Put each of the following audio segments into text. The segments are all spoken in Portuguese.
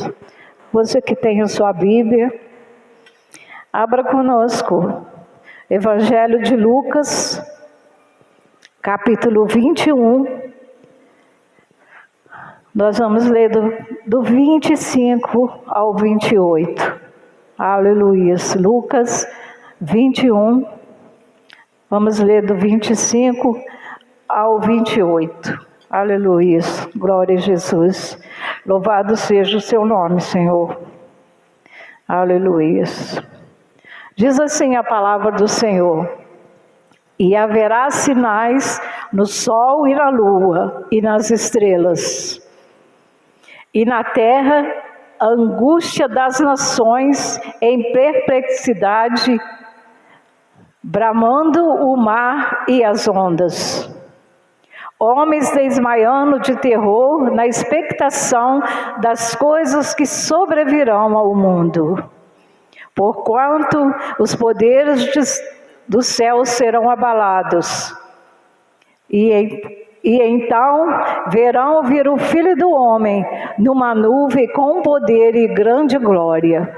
Deus. Você que tem a sua Bíblia, abra conosco. Evangelho de Lucas, capítulo 21. Nós vamos ler do 25 ao 28. Aleluia. Lucas 21. Vamos ler do 25 ao 28. Aleluia. Glória a Jesus. Louvado seja o seu nome, Senhor. Aleluia. Diz assim a palavra do Senhor: e haverá sinais no sol e na lua e nas estrelas, e na terra a angústia das nações em perplexidade, bramando o mar e as ondas. Homens desmaiando de terror na expectação das coisas que sobrevirão ao mundo, porquanto os poderes do céu serão abalados. E então verão vir o Filho do Homem numa nuvem com poder e grande glória.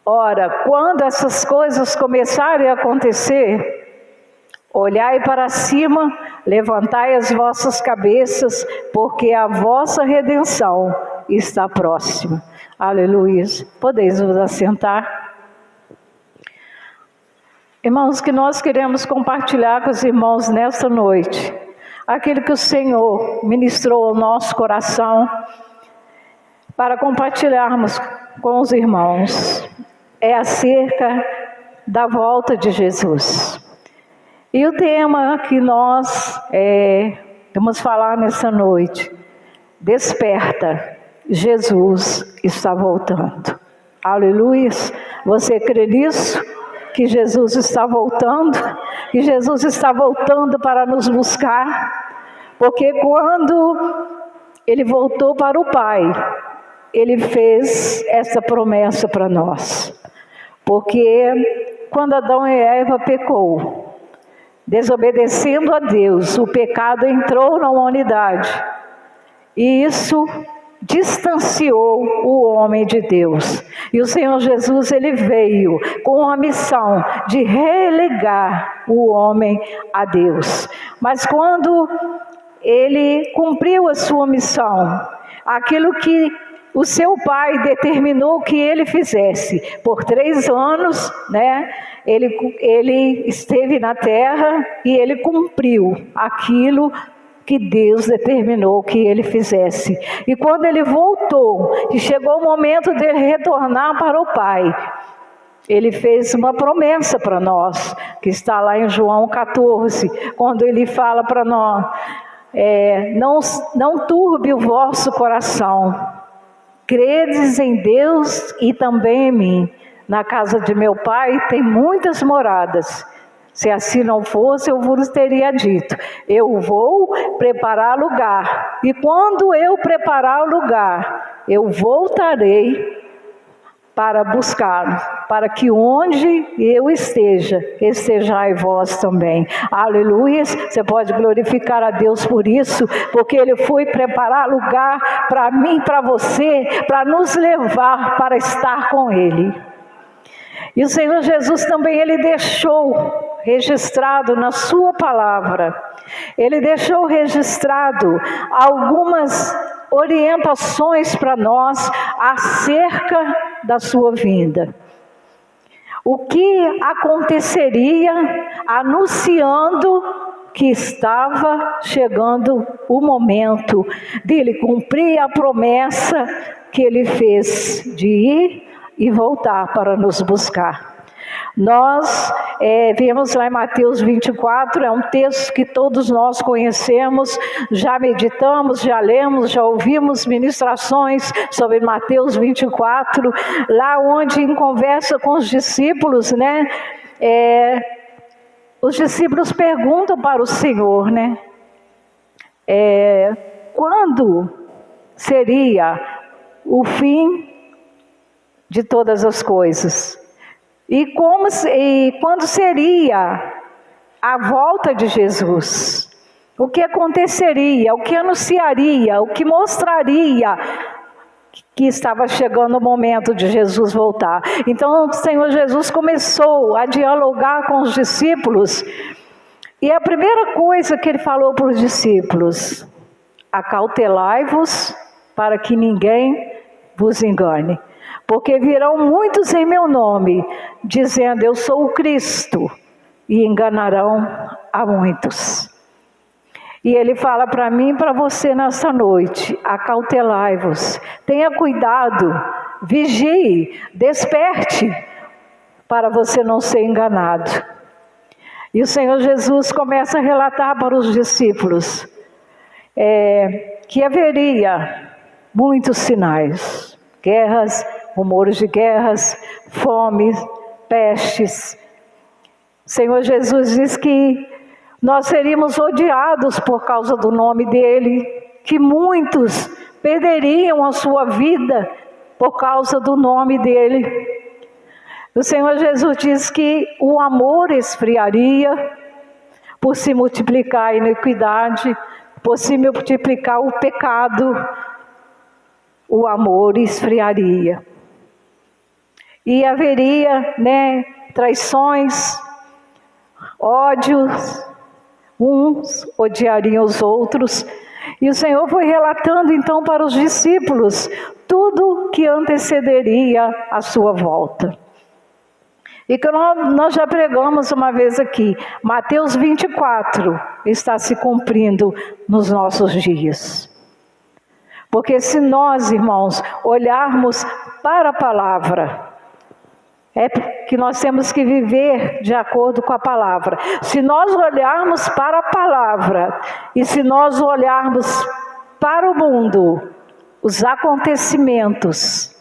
Ora, quando essas coisas começarem a acontecer, olhai para cima, levantai as vossas cabeças, porque a vossa redenção está próxima. Aleluia. Podeis vos assentar. Irmãos, que nós queremos compartilhar com os irmãos nesta noite, aquilo que o Senhor ministrou ao nosso coração, para compartilharmos com os irmãos, é acerca da volta de Jesus. E o tema que nós vamos falar nessa noite: desperta, Jesus está voltando. Aleluia. Você crê nisso? Que Jesus está voltando? Que Jesus está voltando para nos buscar? Porque quando Ele voltou para o Pai, Ele fez essa promessa para nós. Porque quando Adão e Eva pecou, desobedecendo a Deus, o pecado entrou na humanidade. E isso distanciou o homem de Deus. E o Senhor Jesus, Ele veio com a missão de religar o homem a Deus. Mas quando Ele cumpriu a sua missão, aquilo que o seu pai determinou que ele fizesse, por 3 anos, ele esteve na terra e ele cumpriu aquilo que Deus determinou que ele fizesse. E quando ele voltou, e chegou o momento dele retornar para o Pai, ele fez uma promessa para nós, que está lá em João 14, quando ele fala para nós, não turbe o vosso coração, credes em Deus e também em mim. Na casa de meu Pai tem muitas moradas. Se assim não fosse, eu vos teria dito: eu vou preparar lugar. E quando eu preparar o lugar, eu voltarei para buscá-lo, para que onde eu esteja, estejai vós também. Aleluia. Você pode glorificar a Deus por isso, porque Ele foi preparar lugar para mim, para você, para nos levar para estar com Ele. E o Senhor Jesus também, Ele deixou registrado na sua palavra, Ele deixou registrado algumas orientações para nós acerca da sua vinda. O que aconteceria, anunciando que estava chegando o momento dele cumprir a promessa que ele fez de ir e voltar para nos buscar. Nós vemos lá em Mateus 24, é um texto que todos nós conhecemos, já meditamos, já lemos, já ouvimos ministrações sobre Mateus 24, lá onde em conversa com os discípulos, os discípulos perguntam para o Senhor, quando seria o fim de todas as coisas? E quando seria a volta de Jesus? O que aconteceria? O que anunciaria? O que mostraria que estava chegando o momento de Jesus voltar. Então o Senhor Jesus começou a dialogar com os discípulos, e a primeira coisa que ele falou para os discípulos: acautelai-vos para que ninguém vos engane, porque virão muitos em meu nome, dizendo eu sou o Cristo, e enganarão a muitos. E ele fala para mim e para você nesta noite: acautelai-vos, tenha cuidado, vigie, desperte, para você não ser enganado. E o Senhor Jesus começa a relatar para os discípulos que haveria muitos sinais, guerras, rumores de guerras, fome, pestes. O Senhor Jesus diz que nós seríamos odiados por causa do nome dele, que muitos perderiam a sua vida por causa do nome dele. O Senhor Jesus diz que o amor esfriaria por se multiplicar a iniquidade, por se multiplicar o pecado, o amor esfriaria. E haveria, traições, ódios, uns odiariam os outros. E o Senhor foi relatando então para os discípulos tudo que antecederia a sua volta. E que nós já pregamos uma vez aqui, Mateus 24 está se cumprindo nos nossos dias. Porque se nós, irmãos, olharmos para a palavra, é que nós temos que viver de acordo com a palavra. Se nós olharmos para a palavra e se nós olharmos para o mundo, os acontecimentos,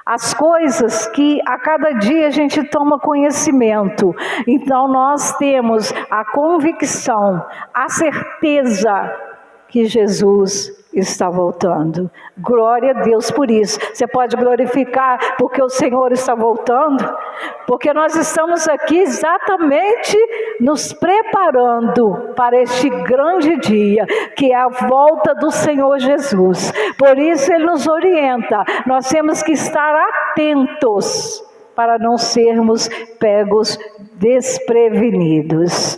as coisas que a cada dia a gente toma conhecimento, então nós temos a convicção, a certeza que Jesus está voltando. Glória a Deus por isso. Você pode glorificar porque o Senhor está voltando? Porque nós estamos aqui exatamente nos preparando para este grande dia, que é a volta do Senhor Jesus. Por isso Ele nos orienta, nós temos que estar atentos para não sermos pegos desprevenidos.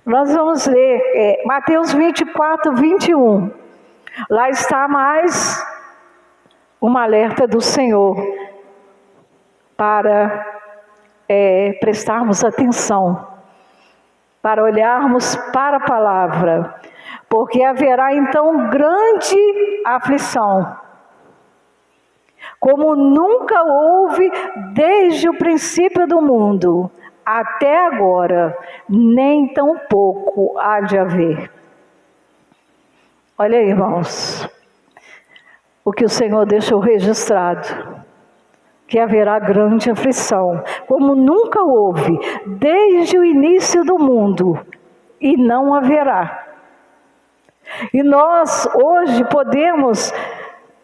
Nós vamos ler Mateus 24, 21. Lá está mais um alerta do Senhor para prestarmos atenção, para olharmos para a palavra, porque haverá então grande aflição, como nunca houve desde o princípio do mundo até agora, nem tão pouco há de haver. Olha aí, irmãos, o que o Senhor deixou registrado, que haverá grande aflição, como nunca houve desde o início do mundo, e não haverá. E nós hoje podemos,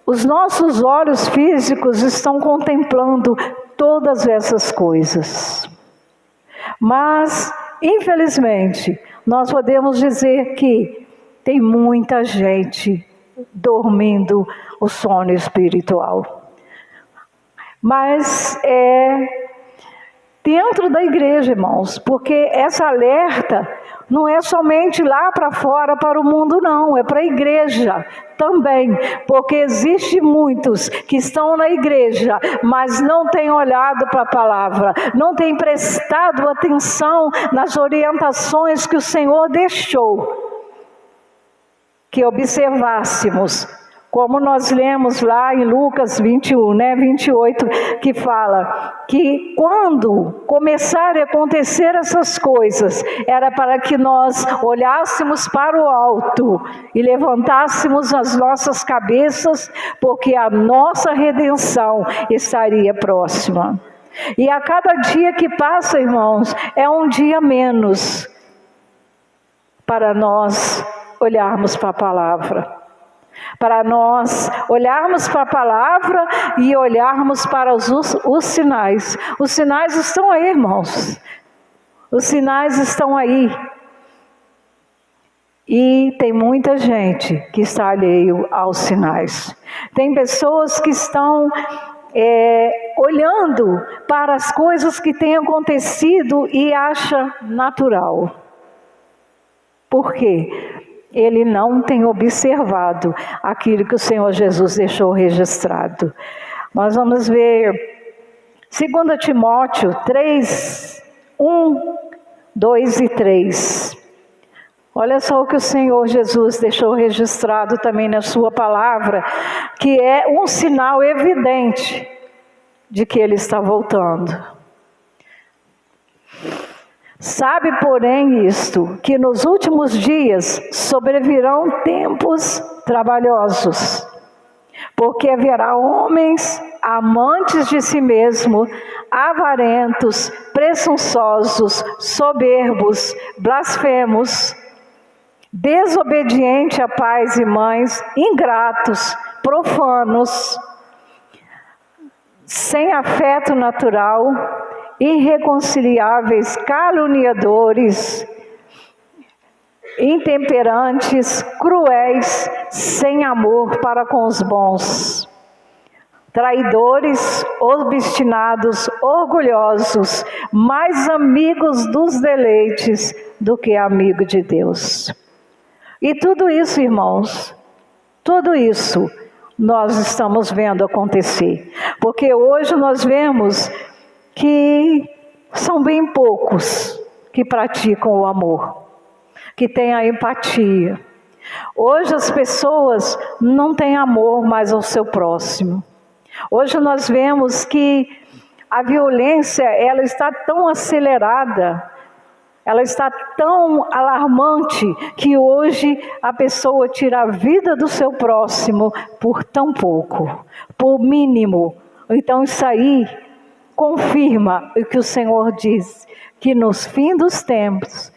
os nossos olhos físicos estão contemplando todas essas coisas. Mas, infelizmente, nós podemos dizer que tem muita gente dormindo o sono espiritual. Mas dentro da igreja, irmãos, porque essa alerta não é somente lá para fora, para o mundo, não, é para a igreja também, porque existe muitos que estão na igreja, mas não têm olhado para a palavra, não têm prestado atenção nas orientações que o Senhor deixou, que observássemos, como nós lemos lá em Lucas 21, 28, que fala que quando começarem a acontecer essas coisas, era para que nós olhássemos para o alto e levantássemos as nossas cabeças, porque a nossa redenção estaria próxima. E a cada dia que passa, irmãos, é um dia menos para nós olharmos para a palavra. Para nós olharmos para a palavra e olharmos para os sinais. Os sinais estão aí, irmãos. Os sinais estão aí. E tem muita gente que está alheio aos sinais. Tem pessoas que estão olhando para as coisas que têm acontecido e acha natural. Por quê? Ele não tem observado aquilo que o Senhor Jesus deixou registrado. Nós vamos ver 2 Timóteo 3, 1, 2 e 3. Olha só o que o Senhor Jesus deixou registrado também na sua palavra, que é um sinal evidente de que Ele está voltando. Sabe, porém, isto, que nos últimos dias sobrevirão tempos trabalhosos, porque haverá homens amantes de si mesmo, avarentos, presunçosos, soberbos, blasfemos, desobedientes a pais e mães, ingratos, profanos, sem afeto natural, irreconciliáveis, caluniadores, intemperantes, cruéis, sem amor para com os bons, traidores, obstinados, orgulhosos, mais amigos dos deleites do que amigo de Deus. E tudo isso, irmãos, tudo isso nós estamos vendo acontecer, porque hoje nós vemos que são bem poucos que praticam o amor, que têm a empatia. Hoje as pessoas não têm amor mais ao seu próximo. Hoje nós vemos que a violência, ela está tão acelerada, ela está tão alarmante, que hoje a pessoa tira a vida do seu próximo por tão pouco, por mínimo. Então isso aí confirma o que o Senhor diz, que nos fins dos tempos,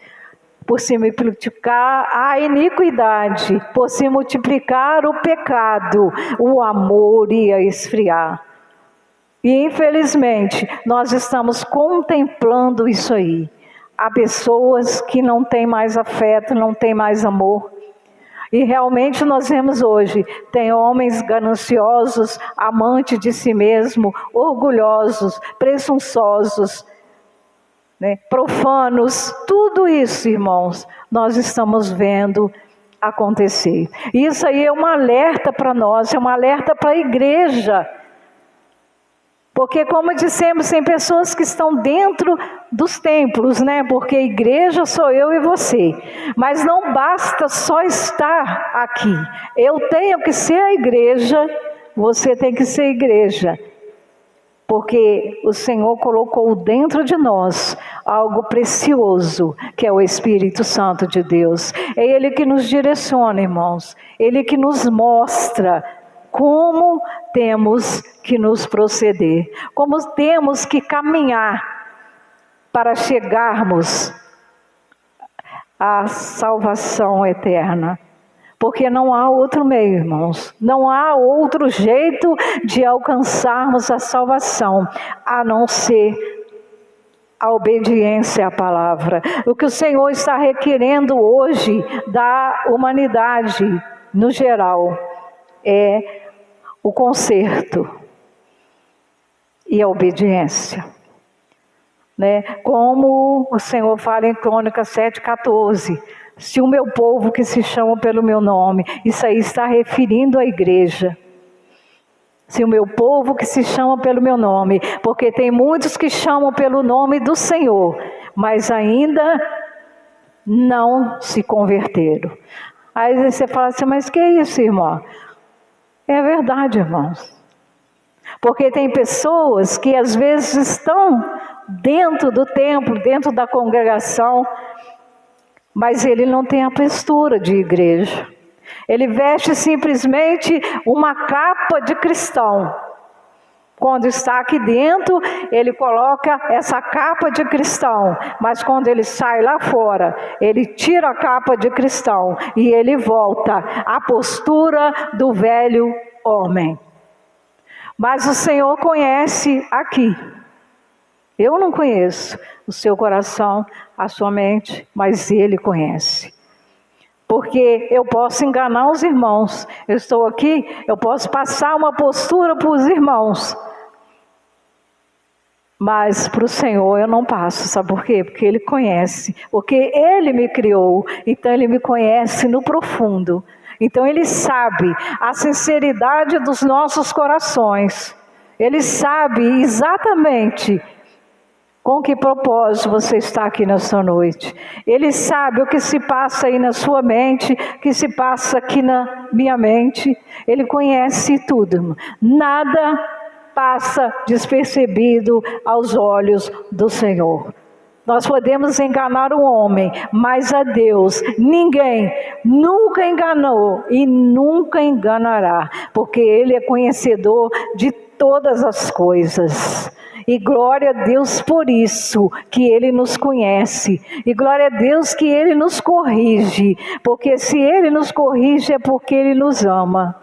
por se multiplicar a iniquidade, por se multiplicar o pecado, o amor ia esfriar. E infelizmente nós estamos contemplando isso aí. Há pessoas que não têm mais afeto, não têm mais amor. E realmente nós vemos hoje, tem homens gananciosos, amantes de si mesmo, orgulhosos, presunçosos, profanos. Tudo isso, irmãos, nós estamos vendo acontecer. Isso aí é um alerta para nós, é um alerta para a igreja. Porque, como dissemos, tem pessoas que estão dentro dos templos, porque a igreja sou eu e você. Mas não basta só estar aqui. Eu tenho que ser a igreja, você tem que ser a igreja. Porque o Senhor colocou dentro de nós algo precioso, que é o Espírito Santo de Deus. É Ele que nos direciona, irmãos. Ele que nos mostra como temos que nos proceder, como temos que caminhar para chegarmos à salvação eterna. Porque não há outro meio, irmãos. Não há outro jeito de alcançarmos a salvação, a não ser a obediência à palavra. O que o Senhor está requerendo hoje da humanidade, no geral, é o conserto e a obediência. Como o Senhor fala em Crônicas 7,14, se o meu povo que se chama pelo meu nome, isso aí está referindo à igreja. Se o meu povo que se chama pelo meu nome, porque tem muitos que chamam pelo nome do Senhor, mas ainda não se converteram. Aí você fala assim, mas que é isso, irmão? É verdade, irmãos. Porque tem pessoas que às vezes estão dentro do templo, dentro da congregação, mas ele não tem a postura de igreja. Ele veste simplesmente uma capa de cristão. Quando está aqui dentro, ele coloca essa capa de cristão. Mas quando ele sai lá fora, ele tira a capa de cristão e ele volta à postura do velho homem. Mas o Senhor conhece aqui. Eu não conheço o seu coração, a sua mente, mas Ele conhece. Porque eu posso enganar os irmãos. Eu estou aqui, eu posso passar uma postura para os irmãos. Mas para o Senhor eu não passo, sabe por quê? Porque Ele conhece, porque Ele me criou, então Ele me conhece no profundo. Então Ele sabe a sinceridade dos nossos corações. Ele sabe exatamente com que propósito você está aqui nessa noite. Ele sabe o que se passa aí na sua mente, o que se passa aqui na minha mente. Ele conhece tudo. Nada passa despercebido aos olhos do Senhor. Nós podemos enganar o homem, mas a Deus ninguém nunca enganou e nunca enganará, porque Ele é conhecedor de todas as coisas. E glória a Deus por isso, que Ele nos conhece. E glória a Deus que Ele nos corrige, porque se Ele nos corrige é porque Ele nos ama.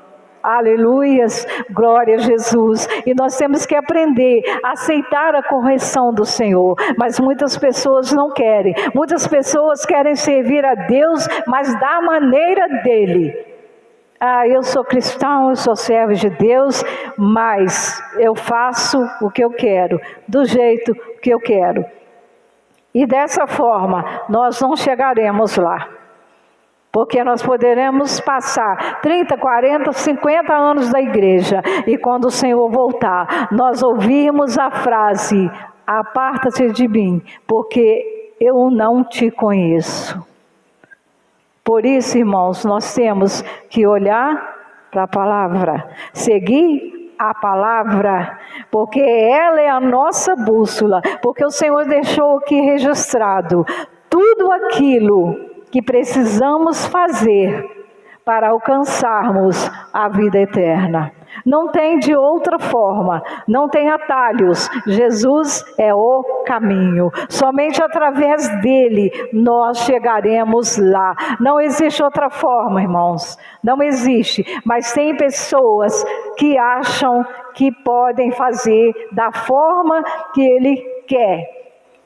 Aleluias, glória a Jesus. E nós temos que aprender a aceitar a correção do Senhor. Mas muitas pessoas não querem. Muitas pessoas querem servir a Deus, mas da maneira dele. Eu sou cristão, eu sou servo de Deus, mas eu faço o que eu quero, do jeito que eu quero. E dessa forma, nós não chegaremos lá. Porque nós poderemos passar 30, 40, 50 anos da igreja. E quando o Senhor voltar, nós ouvimos a frase: aparta-te de mim, porque eu não te conheço. Por isso, irmãos, nós temos que olhar para a palavra, seguir a palavra, porque ela é a nossa bússola. Porque o Senhor deixou aqui registrado tudo aquilo que precisamos fazer para alcançarmos a vida eterna. Não tem de outra forma, não tem atalhos. Jesus é o caminho. Somente através dele nós chegaremos lá. Não existe outra forma, irmãos. Não existe. Mas tem pessoas que acham que podem fazer da forma que ele quer.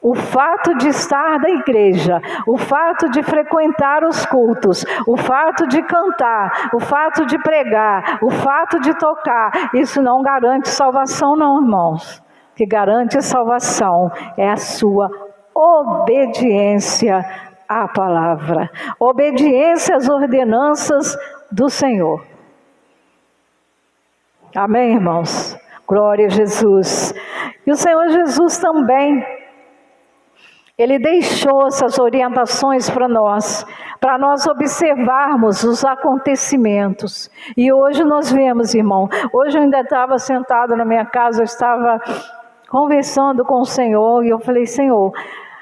O fato de estar na igreja, o fato de frequentar os cultos, o fato de cantar, o fato de pregar, o fato de tocar, isso não garante salvação não, irmãos. O que garante salvação é a sua obediência à palavra, obediência às ordenanças do Senhor. Amém, irmãos? Glória a Jesus. E o Senhor Jesus também, Ele deixou essas orientações para nós observarmos os acontecimentos. E hoje nós vemos, irmão, hoje eu ainda estava sentado na minha casa, eu estava conversando com o Senhor, e eu falei: Senhor,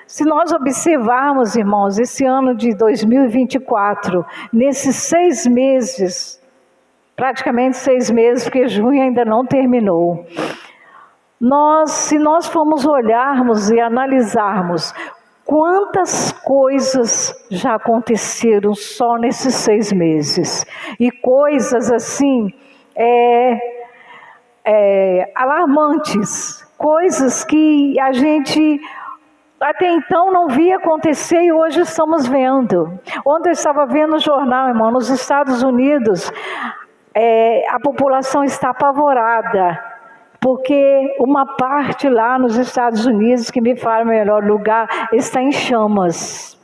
se nós observarmos, irmãos, esse ano de 2024, nesses 6 meses, praticamente 6 meses, porque junho ainda não terminou, se nós formos olharmos e analisarmos quantas coisas já aconteceram só nesses 6 meses, e coisas assim, alarmantes, coisas que a gente até então não via acontecer e hoje estamos vendo. Ontem eu estava vendo no jornal, irmão, nos Estados Unidos, a população está apavorada, porque uma parte lá nos Estados Unidos, que me fala o melhor lugar, está em chamas,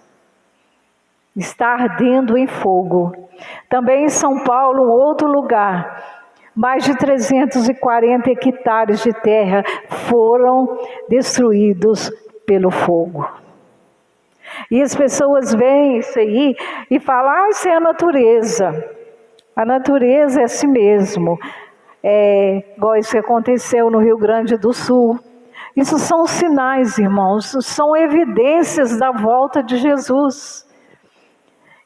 está ardendo em fogo. Também em São Paulo, um outro lugar, mais de 340 hectares de terra foram destruídos pelo fogo. E as pessoas veem isso aí e falam: isso é a natureza. A natureza é assim mesmo. Igual isso que aconteceu no Rio Grande do Sul. Isso são sinais, irmãos, são evidências da volta de Jesus.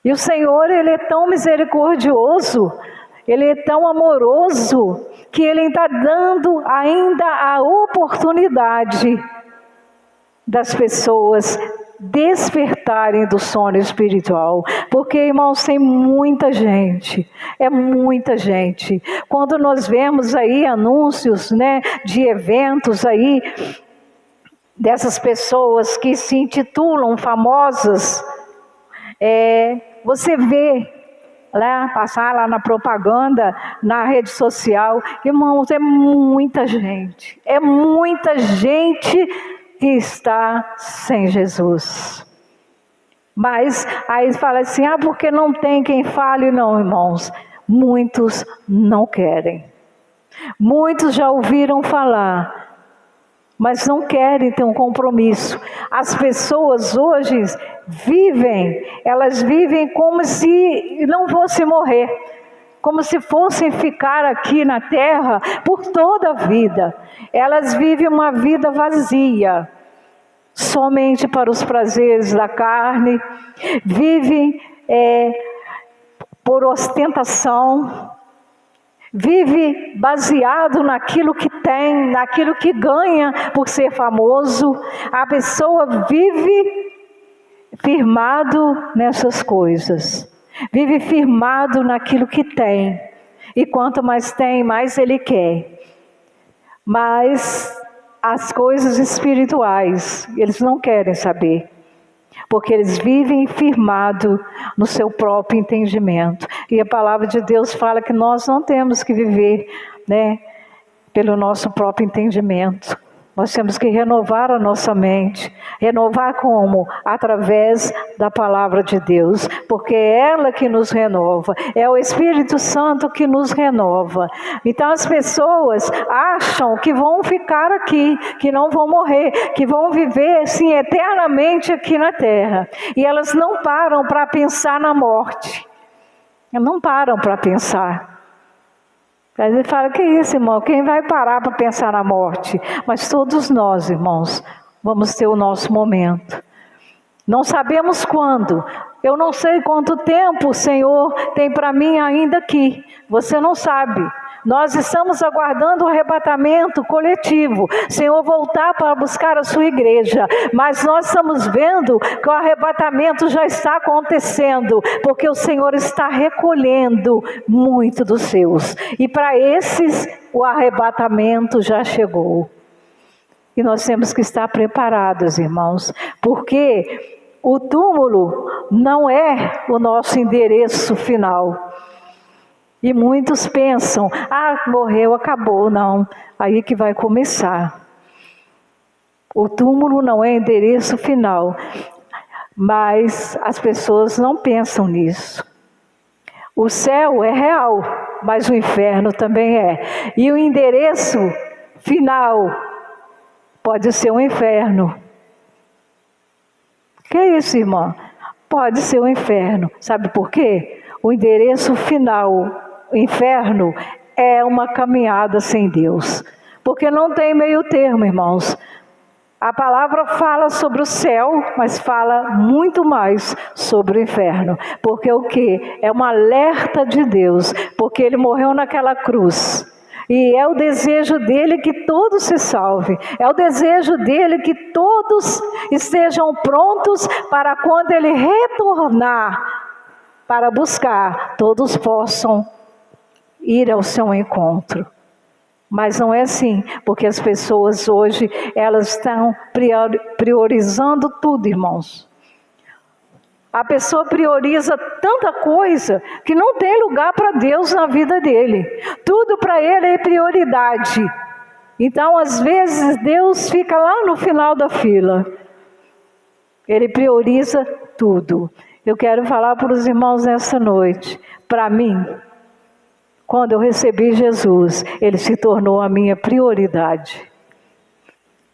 E o Senhor, Ele é tão misericordioso, Ele é tão amoroso, que Ele está dando ainda a oportunidade das pessoas despertarem do sono espiritual. Porque, irmãos, tem muita gente, é muita gente. Quando nós vemos aí anúncios, né, de eventos aí, dessas pessoas que se intitulam famosas, você vê, passar lá na propaganda, na rede social, irmãos, é muita gente que está sem Jesus. Mas aí fala assim, porque não tem quem fale. Não, irmãos, muitos não querem. Muitos já ouviram falar, mas não querem ter um compromisso. As pessoas hoje elas vivem como se não fossem morrer, como se fossem ficar aqui na terra por toda a vida. Elas vivem uma vida vazia, somente para os prazeres da carne, vivem por ostentação, vive baseado naquilo que tem, naquilo que ganha por ser famoso. A pessoa vive firmado nessas coisas, vive firmado naquilo que tem, e quanto mais tem, mais ele quer. Mas as coisas espirituais, eles não querem saber, porque eles vivem firmado no seu próprio entendimento. E a palavra de Deus fala que nós não temos que viver, pelo nosso próprio entendimento. Nós temos que renovar a nossa mente. Renovar como? Através da palavra de Deus, porque é ela que nos renova, é o Espírito Santo que nos renova. Então as pessoas acham que vão ficar aqui, que não vão morrer, que vão viver assim eternamente aqui na terra. E elas não param para pensar na morte. Não param para pensar. Aí ele fala, que isso, irmão? Quem vai parar para pensar na morte? Mas todos nós, irmãos, vamos ter o nosso momento. Não sabemos quando. Eu não sei quanto tempo o Senhor tem para mim ainda aqui. Você não sabe. Nós estamos aguardando o arrebatamento coletivo, Senhor voltar para buscar a sua igreja, mas nós estamos vendo que o arrebatamento já está acontecendo, porque o Senhor está recolhendo muito dos seus, e para esses o arrebatamento já chegou, e nós temos que estar preparados, irmãos, porque o túmulo não é o nosso endereço final. E muitos pensam, morreu, acabou. Não, aí que vai começar. O túmulo não é endereço final, mas as pessoas não pensam nisso. O céu é real, mas o inferno também é. E o endereço final pode ser um inferno. Que é isso, irmão? Pode ser um inferno. Sabe por quê? O endereço final, o inferno, é uma caminhada sem Deus, porque não tem meio termo, irmãos. A palavra fala sobre o céu, mas fala muito mais sobre o inferno, porque o que? É um alerta de Deus, porque Ele morreu naquela cruz, e é o desejo dEle que todos se salvem, é o desejo dEle que todos estejam prontos para quando Ele retornar, para buscar, todos possam ir ao seu encontro. Mas não é assim, porque as pessoas hoje, elas estão priorizando tudo, irmãos. A pessoa prioriza tanta coisa que não tem lugar para Deus na vida dele. Tudo para ele é prioridade. Então, às vezes, Deus fica lá no final da fila. Ele prioriza tudo. Eu quero falar para os irmãos nessa noite. Para mim, quando eu recebi Jesus, Ele se tornou a minha prioridade.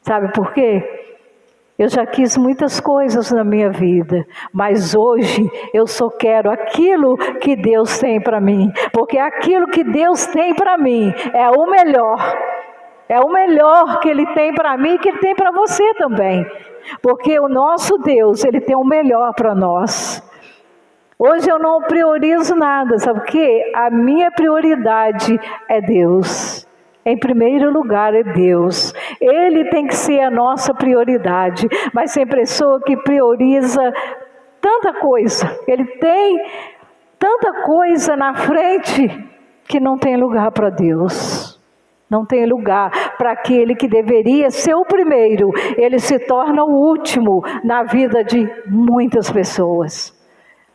Sabe por quê? Eu já quis muitas coisas na minha vida, mas hoje eu só quero aquilo que Deus tem para mim, porque aquilo que Deus tem para mim é o melhor. É o melhor que Ele tem para mim e que Ele tem para você também. Porque o nosso Deus, Ele tem o melhor para nós. Hoje eu não priorizo nada, sabe o quê? A minha prioridade é Deus. Em primeiro lugar é Deus. Ele tem que ser a nossa prioridade. Mas tem pessoa que prioriza tanta coisa. Ele tem tanta coisa na frente que não tem lugar para Deus. Não tem lugar para aquele que deveria ser o primeiro. Ele se torna o último na vida de muitas pessoas.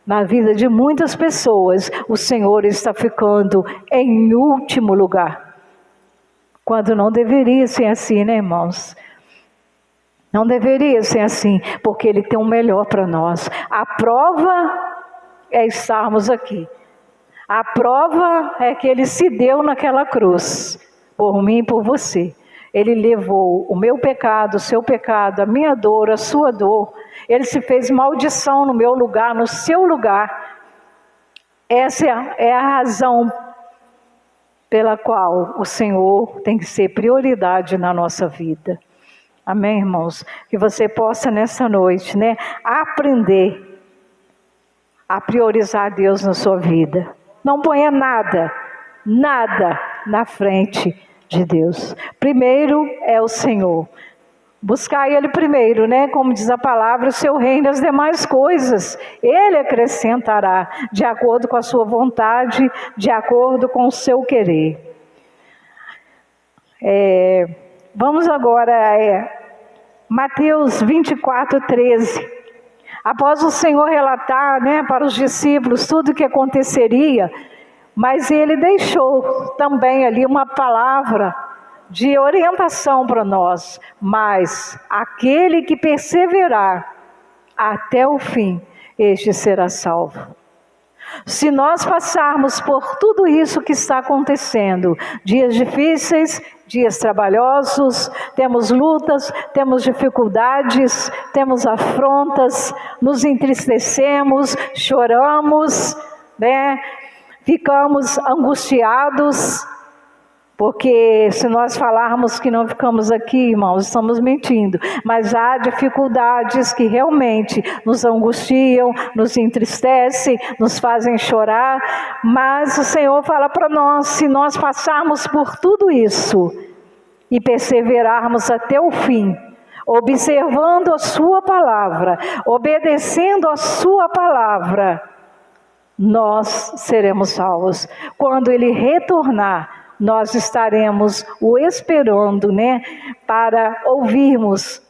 Na vida de muitas pessoas, o Senhor está ficando em último lugar. Quando não deveria ser assim, né, irmãos? Não deveria ser assim, porque Ele tem o melhor para nós. A prova é estarmos aqui. A prova é que Ele se deu naquela cruz, por mim e por você. Ele levou o meu pecado, o seu pecado, a minha dor, a sua dor. Ele se fez maldição no meu lugar, no seu lugar. Essa é a razão pela qual o Senhor tem que ser prioridade na nossa vida. Amém, irmãos? Que você possa nessa noite, aprender a priorizar Deus na sua vida. Não ponha nada na frente de Deus. Primeiro é o Senhor. Buscar Ele primeiro, como diz a palavra, o seu reino e as demais coisas. Ele acrescentará, de acordo com a sua vontade, de acordo com o seu querer. Vamos agora Mateus 24:13. Após o Senhor relatar para os discípulos tudo o que aconteceria, mas Ele deixou também ali uma palavra de orientação para nós. Mas aquele que perseverar até o fim, este será salvo. Se nós passarmos por tudo isso que está acontecendo, dias difíceis, dias trabalhosos, temos lutas, temos dificuldades, temos afrontas, nos entristecemos, choramos, ficamos angustiados, porque se nós falarmos que não ficamos aqui, irmãos, estamos mentindo. Mas há dificuldades que realmente nos angustiam, nos entristecem, nos fazem chorar. Mas o Senhor fala para nós, se nós passarmos por tudo isso e perseverarmos até o fim, observando a sua palavra, obedecendo a sua palavra, nós seremos salvos. Quando Ele retornar, nós estaremos o esperando, para ouvirmos,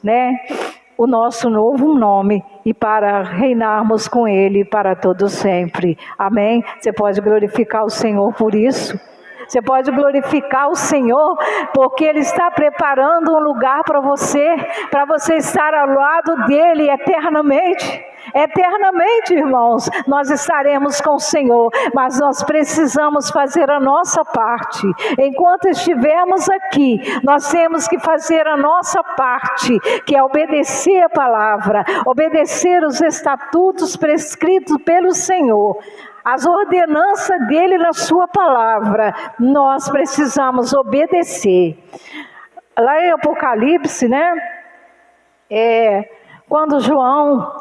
o nosso novo nome e para reinarmos com Ele para todo sempre. Amém? Você pode glorificar o Senhor por isso? Você pode glorificar o Senhor, porque Ele está preparando um lugar para você estar ao lado dEle eternamente. Eternamente, irmãos, nós estaremos com o Senhor, mas nós precisamos fazer a nossa parte. Enquanto estivermos aqui, nós temos que fazer a nossa parte, que é obedecer a palavra, obedecer os estatutos prescritos pelo Senhor, as ordenanças dele na sua palavra. Nós precisamos obedecer. Lá em Apocalipse, quando João,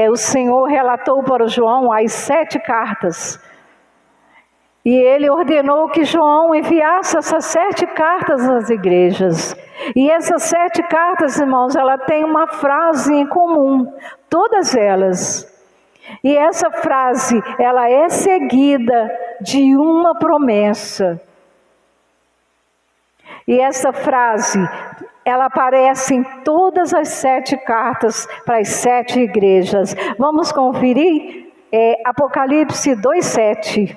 o Senhor relatou para João as 7 cartas. E ele ordenou que João enviasse essas 7 cartas às igrejas. E essas 7 cartas, irmãos, ela tem uma frase em comum, todas elas. E essa frase, ela é seguida de uma promessa. E essa frase, ela aparece em todas as 7 cartas para as 7 igrejas. Vamos conferir? Apocalipse 2:7.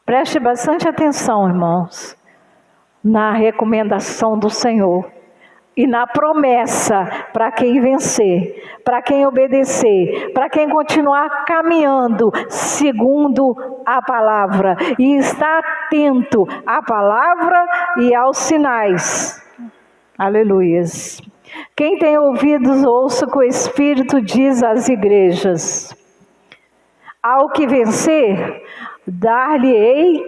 Preste bastante atenção, irmãos, na recomendação do Senhor e na promessa para quem vencer, para quem obedecer, para quem continuar caminhando segundo a palavra e estar atento à palavra e aos sinais. Aleluias. Quem tem ouvidos, ouça o que o Espírito diz às igrejas. Ao que vencer, dar-lhe-ei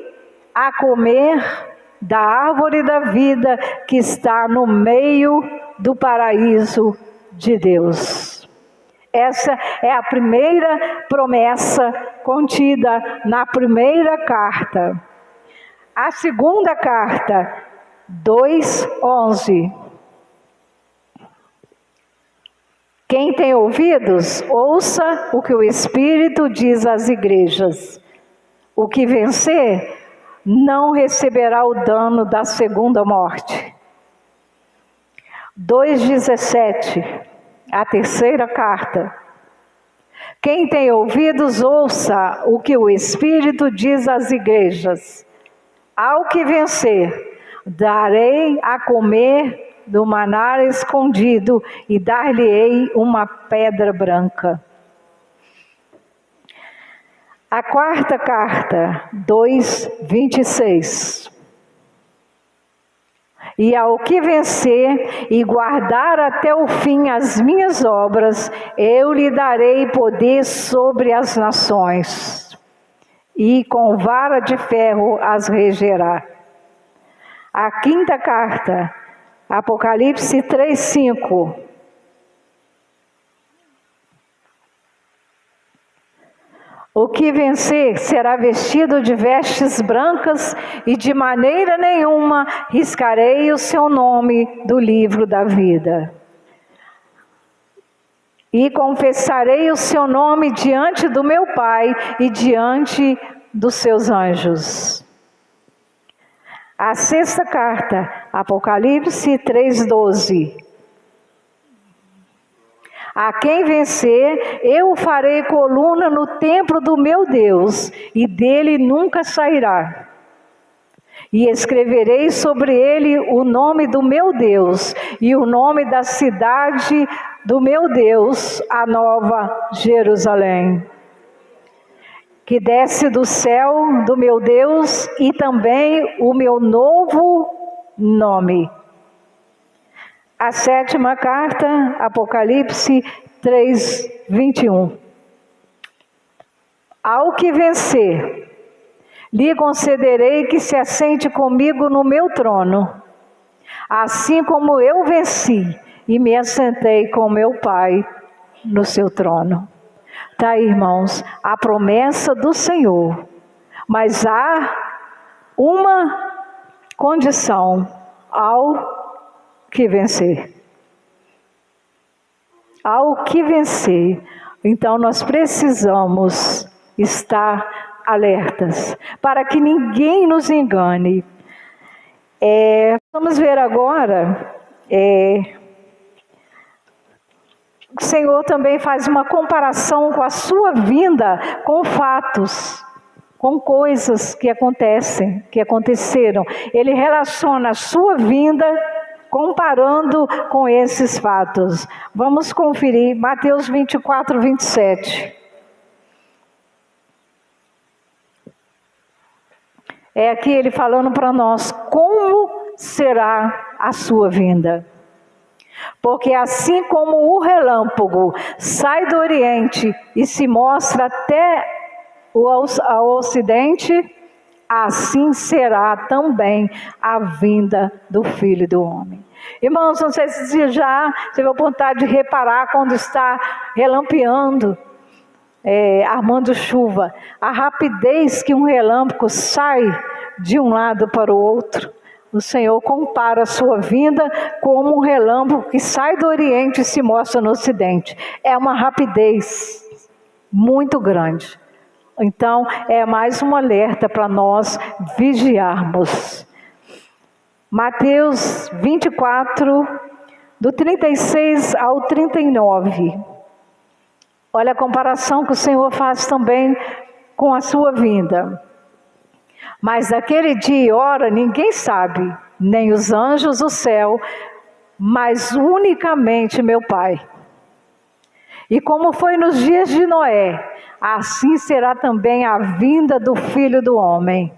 a comer da árvore da vida que está no meio do paraíso de Deus. Essa é a primeira promessa contida na primeira carta. A segunda carta, 2:11. Quem tem ouvidos, ouça o que o Espírito diz às igrejas. O que vencer não receberá o dano da segunda morte. 2:17, a terceira carta. Quem tem ouvidos, ouça o que o Espírito diz às igrejas. Ao que vencer, darei a comer do maná escondido e dar-lhe-ei uma pedra branca. A quarta carta, 2:26. E ao que vencer e guardar até o fim as minhas obras, eu lhe darei poder sobre as nações, e com vara de ferro as regerá. A quinta carta, Apocalipse 3:5. O que vencer será vestido de vestes brancas, e de maneira nenhuma riscarei o seu nome do livro da vida. E confessarei o seu nome diante do meu Pai e diante dos seus anjos. A sexta carta, Apocalipse 3:12. A quem vencer, eu farei coluna no templo do meu Deus, e dele nunca sairá. E escreverei sobre ele o nome do meu Deus, e o nome da cidade do meu Deus, a nova Jerusalém, que desce do céu do meu Deus, e também o meu novo nome. A sétima carta, Apocalipse 3:21. Ao que vencer, lhe concederei que se assente comigo no meu trono, assim como eu venci e me assentei com meu Pai no seu trono. Tá aí, irmãos, a promessa do Senhor. Mas há uma condição: ao que vencer. Ao que vencer. Então nós precisamos estar alertas, para que ninguém nos engane. Vamos ver agora, o Senhor também faz uma comparação com a sua vinda, com fatos, com coisas que aconteceram. Ele relaciona a sua vinda comparando com esses fatos. Vamos conferir Mateus 24:27. É aqui ele falando para nós como será a sua vinda. Porque assim como o relâmpago sai do Oriente e se mostra até ao Ocidente, assim será também a vinda do Filho do Homem. Irmãos, não sei se você teve a vontade de reparar quando está relampeando, armando chuva, a rapidez que um relâmpago sai de um lado para o outro. O Senhor compara a sua vinda como um relâmpago que sai do Oriente e se mostra no Ocidente. É uma rapidez muito grande. Então, é mais um alerta para nós vigiarmos. Mateus 24, do 36 ao 39. Olha a comparação que o Senhor faz também com a sua vinda. Mas aquele dia e hora ninguém sabe, nem os anjos do céu, mas unicamente meu Pai. E como foi nos dias de Noé, assim será também a vinda do Filho do Homem.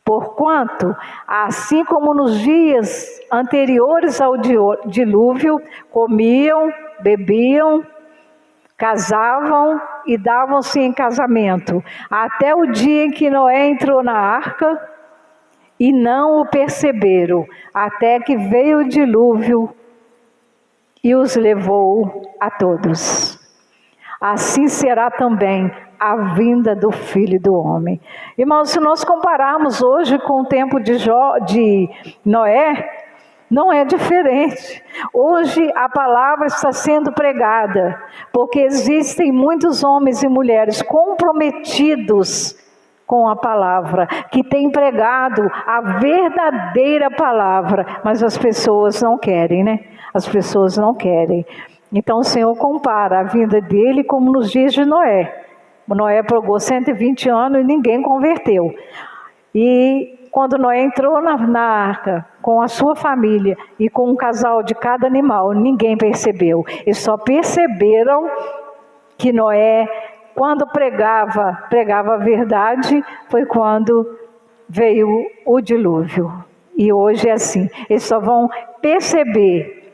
Porquanto, assim como nos dias anteriores ao dilúvio, comiam, bebiam, casavam e davam-se em casamento, até o dia em que Noé entrou na arca, e não o perceberam, até que veio o dilúvio e os levou a todos. Assim será também a vinda do Filho do Homem. Irmãos, se nós compararmos hoje com o tempo de Noé, não é diferente. Hoje a palavra está sendo pregada, porque existem muitos homens e mulheres comprometidos com a palavra, que têm pregado a verdadeira palavra, mas as pessoas não querem, né? As pessoas não querem. Então o Senhor compara a vinda dele como nos dias de Noé. Noé pregou 120 anos e ninguém converteu. E quando Noé entrou na arca com a sua família e com um casal de cada animal, ninguém percebeu. Eles só perceberam que Noé, quando pregava a verdade, foi quando veio o dilúvio. E hoje é assim, eles só vão perceber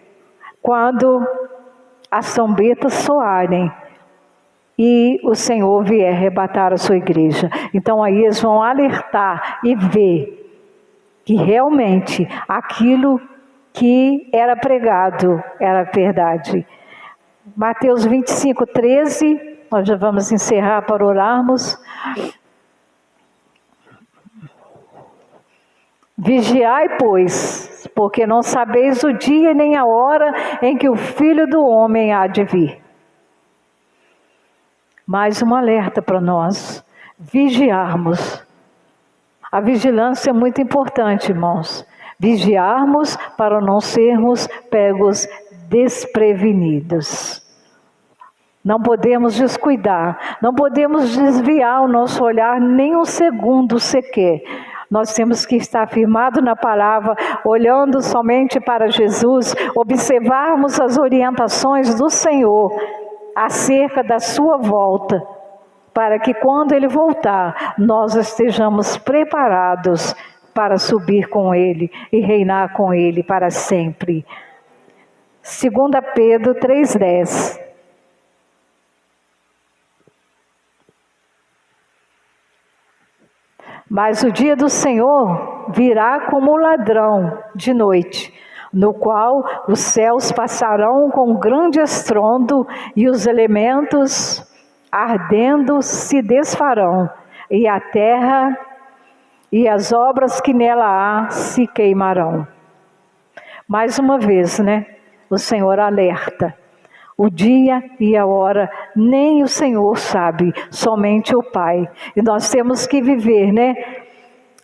quando as trombetas soarem e o Senhor vier arrebatar a sua igreja. Então aí eles vão alertar e ver que realmente aquilo que era pregado era verdade. Mateus 25, 13, nós já vamos encerrar para orarmos. Vigiai, pois, porque não sabeis o dia nem a hora em que o Filho do Homem há de vir. Mais um alerta para nós, vigiarmos. A vigilância é muito importante, irmãos. Vigiarmos para não sermos pegos desprevenidos. Não podemos descuidar, não podemos desviar o nosso olhar nem um segundo sequer. Nós temos que estar firmados na palavra, olhando somente para Jesus, observarmos as orientações do Senhor acerca da sua volta, para que quando Ele voltar, nós estejamos preparados para subir com Ele e reinar com Ele para sempre. 2 Pedro 3,10. Mas o dia do Senhor virá como ladrão de noite, no qual os céus passarão com grande estrondo e os elementos ardendo se desfarão, e a terra e as obras que nela há se queimarão. Mais uma vez, o Senhor alerta. O dia e a hora, nem o Senhor sabe, somente o Pai. E nós temos que viver,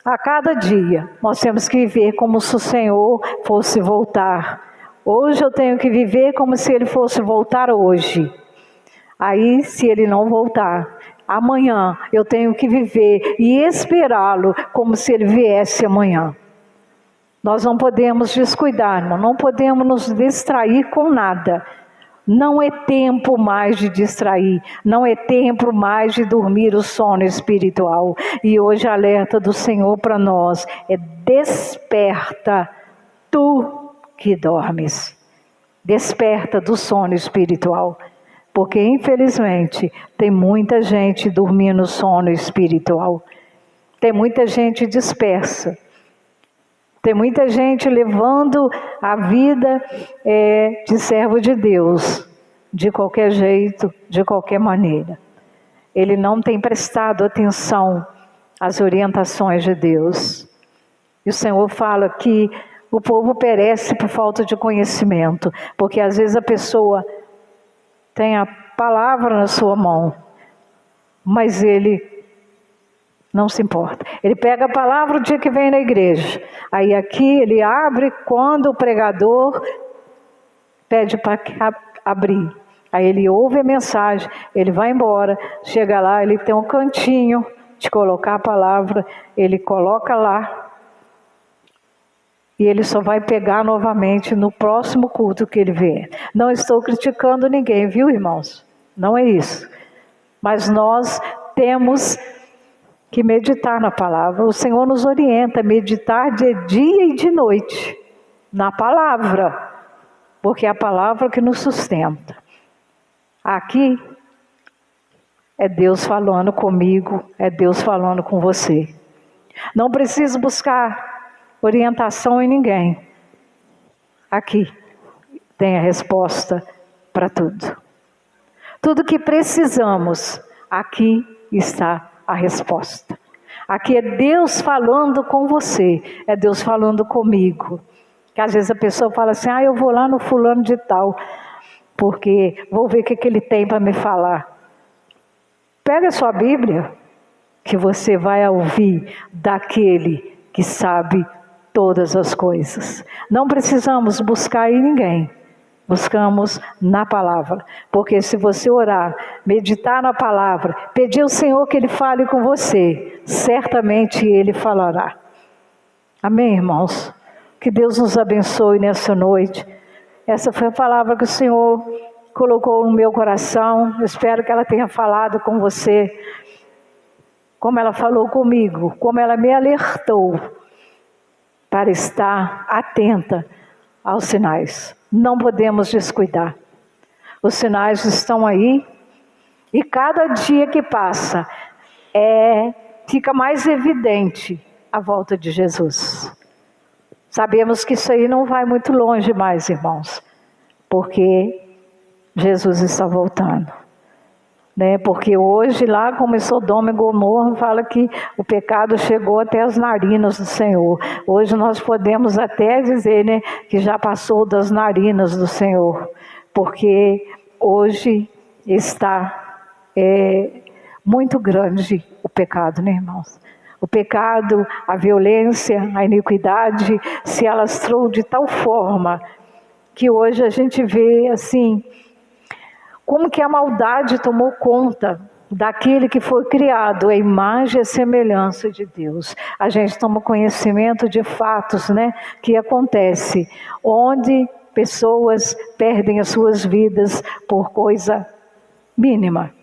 a cada dia, nós temos que viver como se o Senhor fosse voltar. Hoje eu tenho que viver como se Ele fosse voltar hoje. Aí, se Ele não voltar, amanhã eu tenho que viver e esperá-lo como se Ele viesse amanhã. Nós não podemos descuidar, irmão, não podemos nos distrair com nada. Não é tempo mais de distrair, não é tempo mais de dormir o sono espiritual. E hoje a alerta do Senhor para nós é: desperta, tu que dormes. Desperta do sono espiritual. Porque infelizmente tem muita gente dormindo sono espiritual. Tem muita gente dispersa. Tem muita gente levando a vida de servo de Deus, de qualquer jeito, de qualquer maneira. Ele não tem prestado atenção às orientações de Deus. E o Senhor fala que o povo perece por falta de conhecimento, porque às vezes a pessoa tem a palavra na sua mão, mas ele não se importa. Ele pega a palavra o dia que vem na igreja. Aí aqui ele abre quando o pregador pede para abrir. Aí ele ouve a mensagem, ele vai embora, chega lá, ele tem um cantinho de colocar a palavra, ele coloca lá e ele só vai pegar novamente no próximo culto que ele vier. Não estou criticando ninguém, viu, irmãos? Não é isso. Mas nós temos que meditar na palavra. O Senhor nos orienta a meditar de dia e de noite na palavra, porque é a palavra que nos sustenta. Aqui é Deus falando comigo, é Deus falando com você. Não preciso buscar orientação em ninguém. Aqui tem a resposta para tudo. Tudo que precisamos, aqui está a resposta. Aqui é Deus falando com você, é Deus falando comigo. Que às vezes a pessoa fala assim: eu vou lá no fulano de tal, porque vou ver o que ele tem para me falar. Pega a sua Bíblia, que você vai ouvir daquele que sabe todas as coisas. Não precisamos buscar em ninguém. Buscamos na palavra, porque se você orar, meditar na palavra, pedir ao Senhor que Ele fale com você, certamente Ele falará. Amém, irmãos? Que Deus nos abençoe nessa noite. Essa foi a palavra que o Senhor colocou no meu coração. Eu espero que ela tenha falado com você, como ela falou comigo, como ela me alertou para estar atenta aos sinais. Não podemos descuidar. Os sinais estão aí e cada dia que passa fica mais evidente a volta de Jesus. Sabemos que isso aí não vai muito longe mais, irmãos, porque Jesus está voltando. Porque hoje lá, como em Sodoma e Gomorra, fala que o pecado chegou até as narinas do Senhor. Hoje nós podemos até dizer, que já passou das narinas do Senhor, porque hoje está muito grande o pecado, irmãos? O pecado, a violência, a iniquidade se alastrou de tal forma que hoje a gente vê assim, como que a maldade tomou conta daquele que foi criado à imagem e semelhança de Deus. A gente toma conhecimento de fatos, que acontece, onde pessoas perdem as suas vidas por coisa mínima.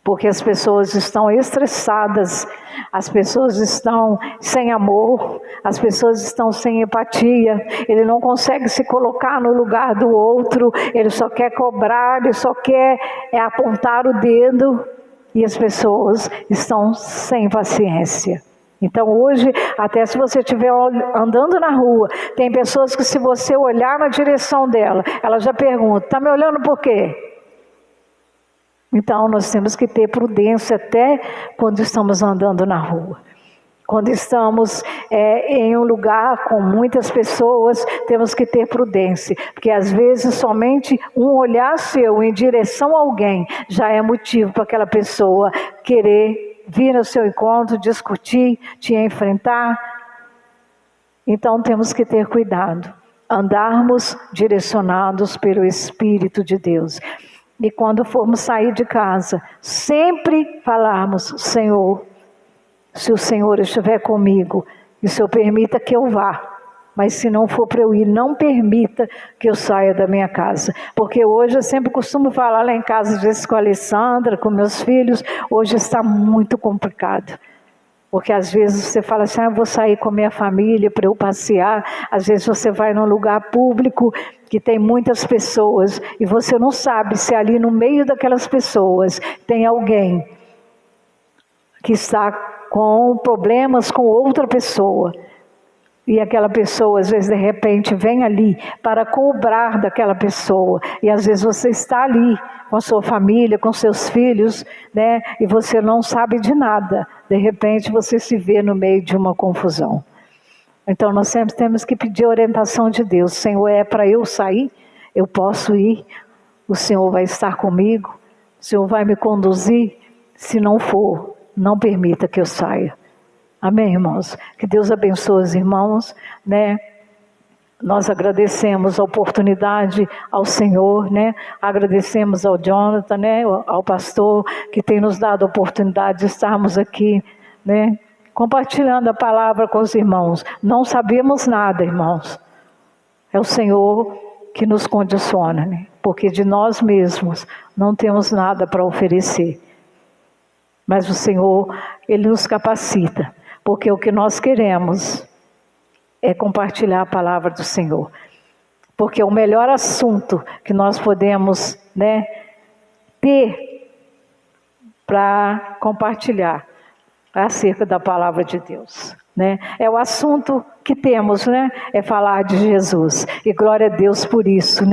Porque as pessoas estão estressadas, as pessoas estão sem amor, as pessoas estão sem empatia, ele não consegue se colocar no lugar do outro, ele só quer cobrar, ele só quer apontar o dedo, e as pessoas estão sem paciência. Então hoje, até se você estiver andando na rua, tem pessoas que se você olhar na direção dela, ela já pergunta, está me olhando por quê? Então nós temos que ter prudência até quando estamos andando na rua. Quando estamos em um lugar com muitas pessoas, temos que ter prudência. Porque às vezes somente um olhar seu em direção a alguém já é motivo para aquela pessoa querer vir ao seu encontro, discutir, te enfrentar. Então temos que ter cuidado. Andarmos direcionados pelo Espírito de Deus. E quando formos sair de casa, sempre falarmos, Senhor, se o Senhor estiver comigo, e o Senhor permita que eu vá, mas se não for para eu ir, não permita que eu saia da minha casa. Porque hoje eu sempre costumo falar lá em casa, às vezes com a Alessandra, com meus filhos, hoje está muito complicado. Porque às vezes você fala assim, eu vou sair com a minha família para eu passear. Às vezes você vai num lugar público que tem muitas pessoas e você não sabe se ali no meio daquelas pessoas tem alguém que está com problemas com outra pessoa. E aquela pessoa, às vezes, de repente, vem ali para cobrar daquela pessoa. E às vezes você está ali com a sua família, com seus filhos, e você não sabe de nada. De repente, você se vê no meio de uma confusão. Então, nós sempre temos que pedir a orientação de Deus. Senhor, é para eu sair? Eu posso ir? O Senhor vai estar comigo? O Senhor vai me conduzir? Se não for, não permita que eu saia. Amém, irmãos? Que Deus abençoe os irmãos, Nós agradecemos a oportunidade ao Senhor, Agradecemos ao Jonathan, ao pastor, que tem nos dado a oportunidade de estarmos aqui, compartilhando a palavra com os irmãos. Não sabemos nada, irmãos. É o Senhor que nos condiciona, porque de nós mesmos não temos nada para oferecer. Mas o Senhor, Ele nos capacita. Porque o que nós queremos é compartilhar a palavra do Senhor. Porque o melhor assunto que nós podemos ter para compartilhar é acerca da palavra de Deus. É o assunto que temos, é falar de Jesus. E glória a Deus por isso,